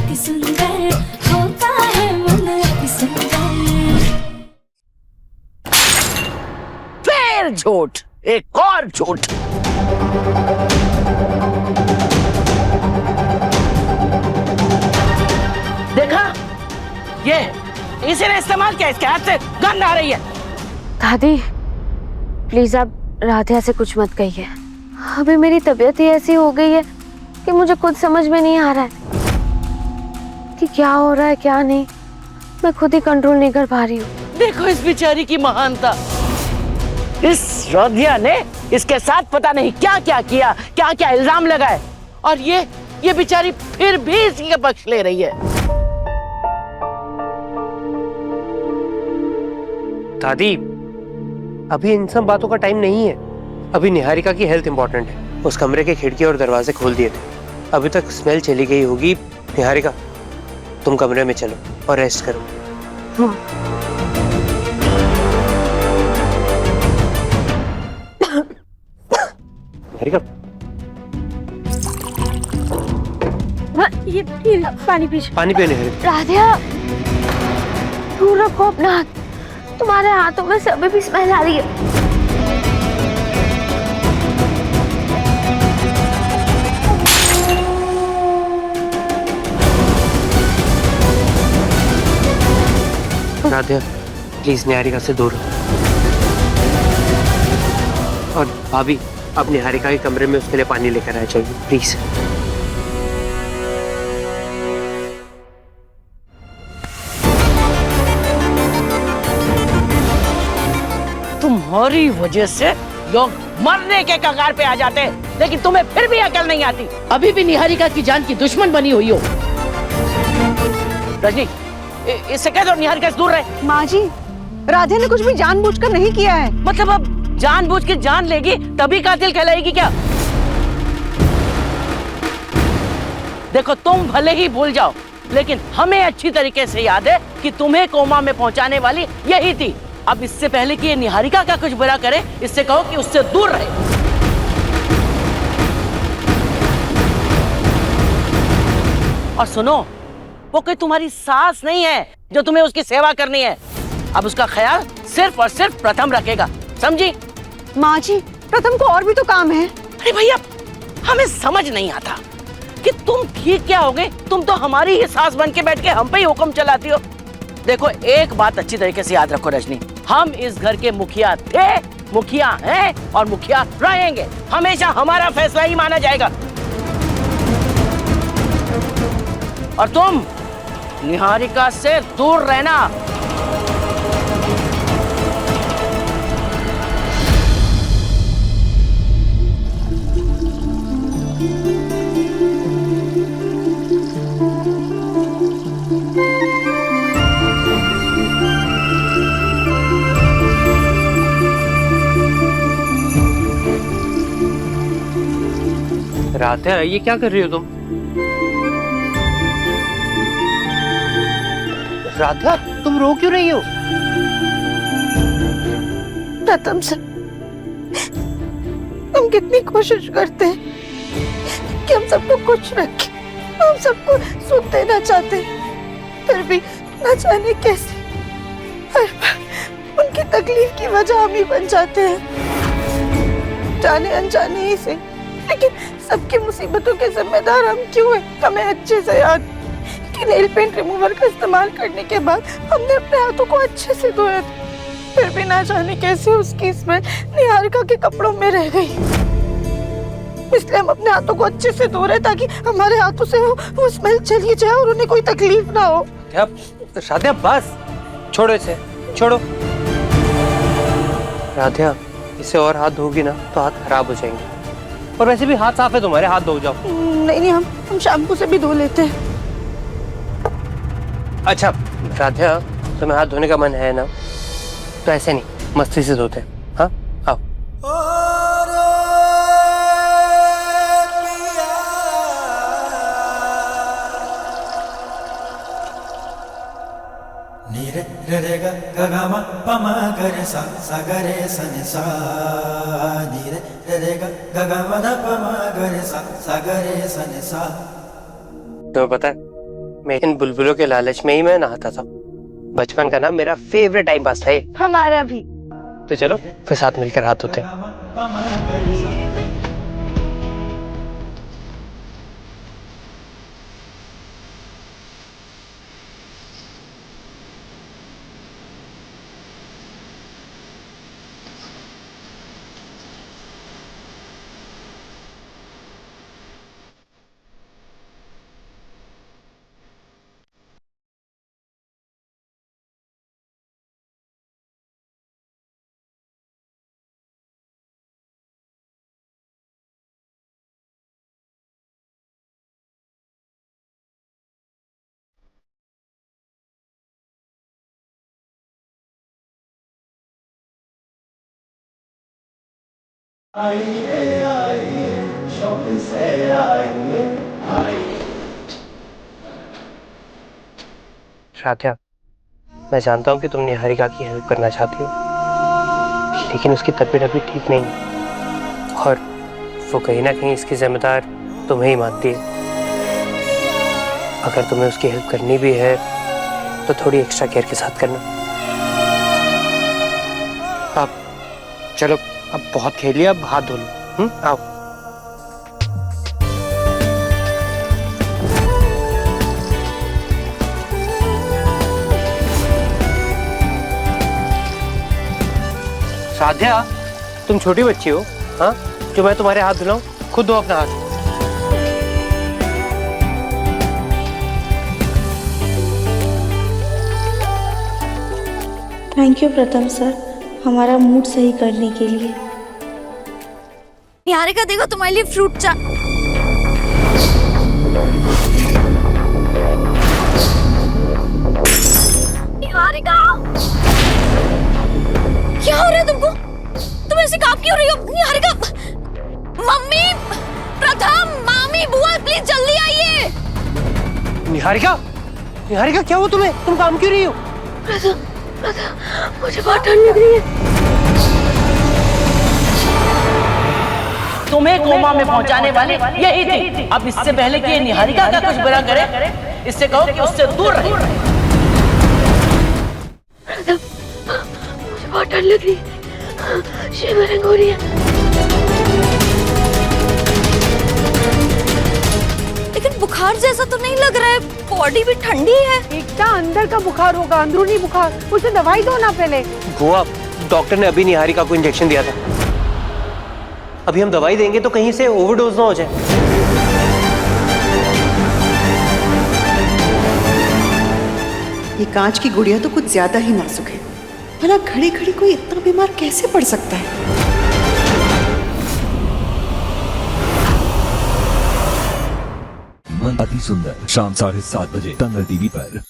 अति सुंदर होता है मन अति सुंदर। फिर झूठ, एक और झूठ। देखा, ये इसी ने इस्तेमाल किया, इसके हाथ से गंध आ रही है। दादी प्लीज आप राधिया से कुछ मत कहिए। अभी मेरी तबीयत ही ऐसी हो गई है कि मुझे खुद समझ में नहीं आ रहा है कि क्या हो रहा है क्या नहीं। मैं खुद ही कंट्रोल नहीं कर पा रही हूँ। देखो इस बेचारी की महानता। इस राधिया ने इसके साथ पता नहीं क्या क्या किया, क्या क्या इल्जाम लगाए, और ये बेचारी फिर भी इसी का पक्ष ले रही है। दादी अभी इन सब बातों का टाइम नहीं है। अभी निहारिका की हेल्थ इंपॉर्टेंट है। उस कमरे के खिड़की और दरवाजे खोल दिए थे, अभी तक स्मेल चली गई होगी। निहारिका तुम कमरे में चलो और रेस्ट करो। निहारिका ये पानी पीछे। पानी पियो निहारिका। राधिया दूर रखो अपना हाथ, तुम्हारे हाथों में से अभी भी स्मेल आ रही है। राधिया प्लीज निहारिका से दूर रहो। और भाभी अब निहारिका के कमरे में उसके लिए पानी लेकर आए, चलिए प्लीज। तुम्हारी वजह से लोग मरने के कगार पे आ जाते हैं, लेकिन तुम्हें फिर भी अकल नहीं आती। अभी भी निहारिका की जान की दुश्मन बनी हुई हो। रजनी इससे कह दो निहारिका से दूर रहे। माँ जी राधिया ने कुछ भी जानबूझकर नहीं किया है। मतलब अब जानबूझ के जान लेगी तभी कातिल कहलाएगी क्या? देखो तुम भले ही भूल जाओ, लेकिन हमें अच्छी तरीके से याद है कि तुम्हें कोमा में पहुंचाने वाली यही थी। अब इससे पहले कि ये निहारिका का कुछ बुरा करे, इससे कहो कि उससे दूर रहे। और सुनो, वो कोई तुम्हारी सास नहीं है जो तुम्हें उसकी सेवा करनी है। अब उसका ख्याल सिर्फ और सिर्फ प्रथम रखेगा, समझी? माँ जी प्रथम को और भी तो काम है। अरे भैया हमें समझ नहीं आता कि तुम ठीक क्या होगे। तुम तो हमारी ही सास बन के बैठ के हम पे ही हुक्म चलाती हो। देखो एक बात अच्छी तरीके से याद रखो रजनी, हम इस घर के मुखिया थे, मुखिया हैं और मुखिया रहेंगे। हमेशा हमारा फैसला ही माना जाएगा। और तुम निहारिका से दूर रहना। राधिया ये क्या कर रही हो तुम? राधिया तुम रो क्यों रही हो? प्रथम से हम कितनी कोशिश करते हैं कि हम सबको खुश रखें, हम सबको सुख देना चाहते हैं, फिर भी न जाने कैसे हर बार उनकी तकलीफ की वजह हम ही बन जाते हैं, जाने अनजाने ही से। लेकिन सबकी मुसीबतों के जिम्मेदार हम क्यों हैं? हमें अच्छे से याद कि नेल पेंट रिमूवर का इस्तेमाल करने के बाद हमने अपने हाथों को अच्छे से धोया था, फिर भी ना जाने कैसे उसकी स्मेल निहारिका के कपड़ों में रह गई। इसलिए हम अपने हाथों को अच्छे से धो रहे ताकि हमारे हाथों से वो स्मेल चली जाए और उन्हें कोई तकलीफ ना हो। राधिया बस छोड़ो इसे, छोड़ो। राधिया इसे और हाथ धोगी ना तो हाथ खराब हो जाएंगे, और वैसे भी हाथ साफ है तुम्हारे, हाथ धो जाओ। नहीं हम शैम्पू से भी धो लेते हैं। अच्छा राधिया तुम्हें हाथ धोने का मन है ना, तो ऐसे नहीं मस्ती से धोते। हाँ आओ। नीरे रे ग ग म प म ग रे सा सा ग रे सा नि सा। नीरे रे ग ग म ध प म ग रे सा सा ग रे सा नि सा। तुम्हें पता है मैं इन बुलबुलों के लालच में ही मैं नहाता था। बचपन का ना मेरा फेवरेट टाइम पास था ये। हमारा भी। तो चलो फिर साथ मिलकर हाथ धोते हैं। राध्या, मैं जानता हूँ कि तुम निहारिका की हेल्प करना चाहती हो, लेकिन उसकी तबीयत अभी ठीक नहीं है और वो कहीं ना कहीं इसकी जिम्मेदार तुम्हें ही मानती है। अगर तुम्हें उसकी हेल्प करनी भी है तो थोड़ी एक्स्ट्रा केयर के साथ करना। अब चलो, अब बहुत खेल लिया, अब हाथ धो लो। आओ। साध्या, तुम छोटी बच्ची हो, हाँ, जो मैं तुम्हारे हाथ धुलाऊं? खुद धो अपना हाथ। थैंक यू प्रथम सर, हमारा मूड सही करने के लिए। निहारिका देखो तुम्हारे लिए फ्रूट चाट। निहारिका, क्या हो रहा है तुमको? तुम ऐसे काम क्यों रही हो? निहारिका, मम्मी, प्रथम, मामी, बुआ, प्लीज जल्दी आइए। निहारिका, निहारिका क्या हुआ तुम्हें? तुम काम क्यों रही हो? प्रथम, मुझे बहुत ठंड लग रही है। तुम्हें कोमा में पहुंचाने वाली यही थी। अब इससे पहले कि ये निहारिका का कुछ बुरा करे, इससे कहो कि उससे दूर रहे। मुझे बहुत ठंड लग रही है, शिवरिंग हो रही है। लेकिन बुखार जैसा तो नहीं लग रहा है, बॉडी भी ठंडी है। एकता अंदर का बुखार होगा, अंदरूनी बुखार। उसे दवाई दो ना पहले। बुआ, डॉक्टर ने अभी निहारिका को इंजेक्शन दिया था। अभी हम दवाई देंगे तो कहीं से ओवरडोज ना हो जाए। ये कांच की गुड़िया तो कुछ ज्यादा ही नाजुक है। भला घड़ी घड़ी कोई इतना बीमार कैसे पड़ सकता है? अति सुंदर शाम 7:30 बजे तंग टीवी पर।